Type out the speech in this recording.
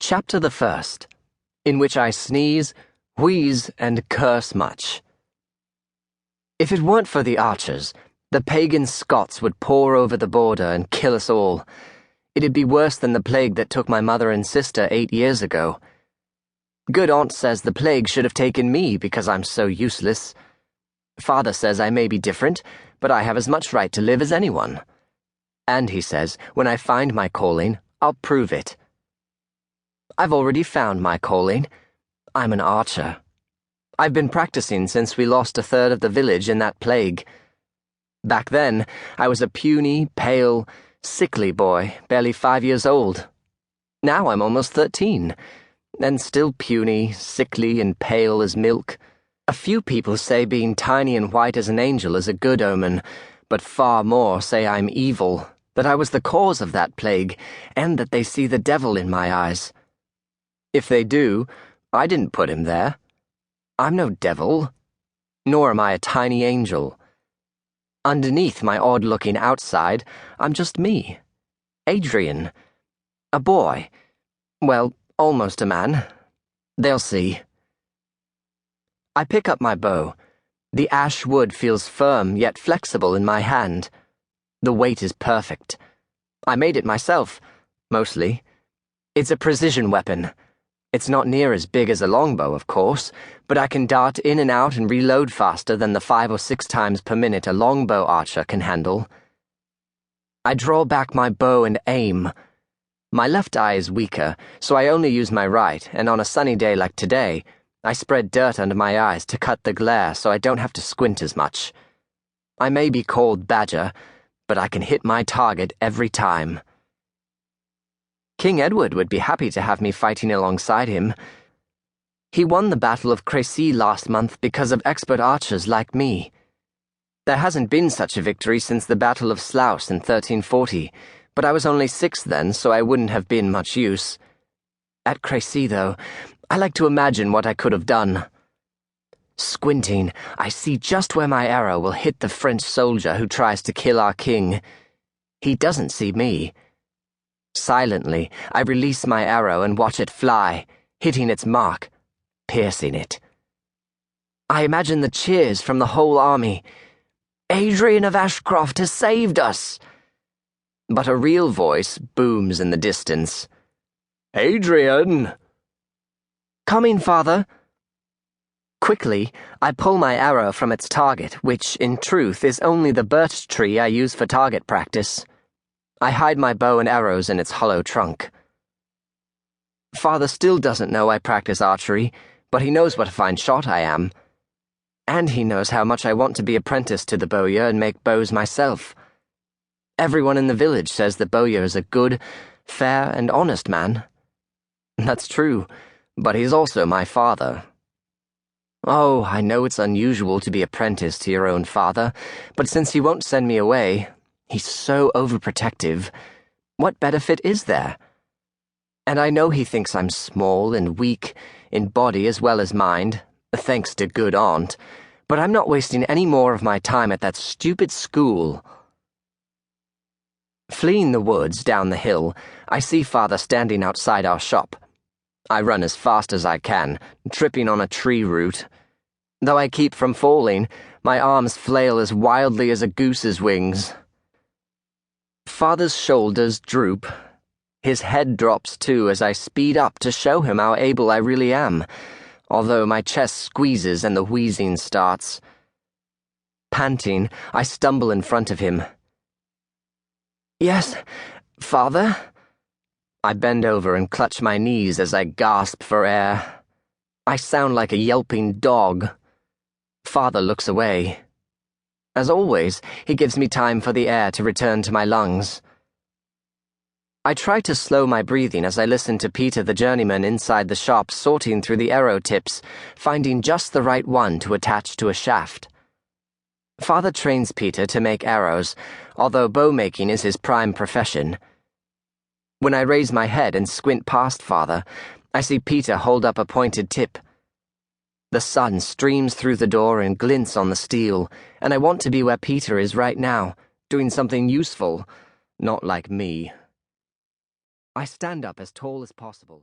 Chapter the first, in which I sneeze, wheeze, and curse much. If it weren't for the archers, the pagan Scots would pour over the border and kill us all. It'd be worse than the plague that took my mother and sister 8 years ago. Good aunt says the plague should have taken me because I'm so useless. Father says I may be different, but I have as much right to live as anyone. And he says, when I find my calling, I'll prove it. I've already found my calling. I'm an archer. I've been practicing since we lost a third of the village in that plague. Back then, I was a puny, pale, sickly boy, barely 5 years old. Now I'm almost 13, and still puny, sickly, and pale as milk. A few people say being tiny and white as an angel is a good omen, but far more say I'm evil, that I was the cause of that plague, and that they see the devil in my eyes. If they do, I didn't put him there. I'm no devil, nor am I a tiny angel. Underneath my odd-looking outside, I'm just me, Adrian, a boy. Well, almost a man. They'll see. I pick up my bow. The ash wood feels firm yet flexible in my hand. The weight is perfect. I made it myself, mostly. It's a precision weapon. It's not near as big as a longbow, of course, but I can dart in and out and reload faster than the 5 or 6 times per minute a longbow archer can handle. I draw back my bow and aim. My left eye is weaker, so I only use my right, and on a sunny day like today, I spread dirt under my eyes to cut the glare so I don't have to squint as much. I may be called Badger, but I can hit my target every time. King Edward would be happy to have me fighting alongside him. He won the Battle of Crécy last month because of expert archers like me. There hasn't been such a victory since the Battle of Sluis in 1340, but I was only 6 then, so I wouldn't have been much use. At Crécy, though, I like to imagine what I could have done. Squinting, I see just where my arrow will hit the French soldier who tries to kill our king. He doesn't see me. Silently, I release my arrow and watch it fly, hitting its mark, piercing it. I imagine the cheers from the whole army. Adrian of Ashcroft has saved us! But a real voice booms in the distance. Adrian! Coming, father. Quickly, I pull my arrow from its target, which, in truth, is only the birch tree I use for target practice. I hide my bow and arrows in its hollow trunk. Father still doesn't know I practice archery, but he knows what a fine shot I am. And he knows how much I want to be apprenticed to the bowyer and make bows myself. Everyone in the village says the bowyer is a good, fair, and honest man. That's true, but he's also my father. Oh, I know it's unusual to be apprenticed to your own father, but since he won't send me away, he's so overprotective. What benefit is there? And I know he thinks I'm small and weak, in body as well as mind, thanks to good aunt, but I'm not wasting any more of my time at that stupid school. Fleeing the woods down the hill, I see father standing outside our shop. I run as fast as I can, tripping on a tree root. Though I keep from falling, my arms flail as wildly as a goose's wings. Father's shoulders droop. His head drops too as I speed up to show him how able I really am, although my chest squeezes and the wheezing starts. Panting, I stumble in front of him. Yes, father? I bend over and clutch my knees as I gasp for air. I sound like a yelping dog. Father looks away. As always, he gives me time for the air to return to my lungs. I try to slow my breathing as I listen to Peter the journeyman inside the shop sorting through the arrow tips, finding just the right one to attach to a shaft. Father trains Peter to make arrows, although bow-making is his prime profession. When I raise my head and squint past Father, I see Peter hold up a pointed tip. The sun streams through the door and glints on the steel, and I want to be where Peter is right now, doing something useful, not like me. I stand up as tall as possible.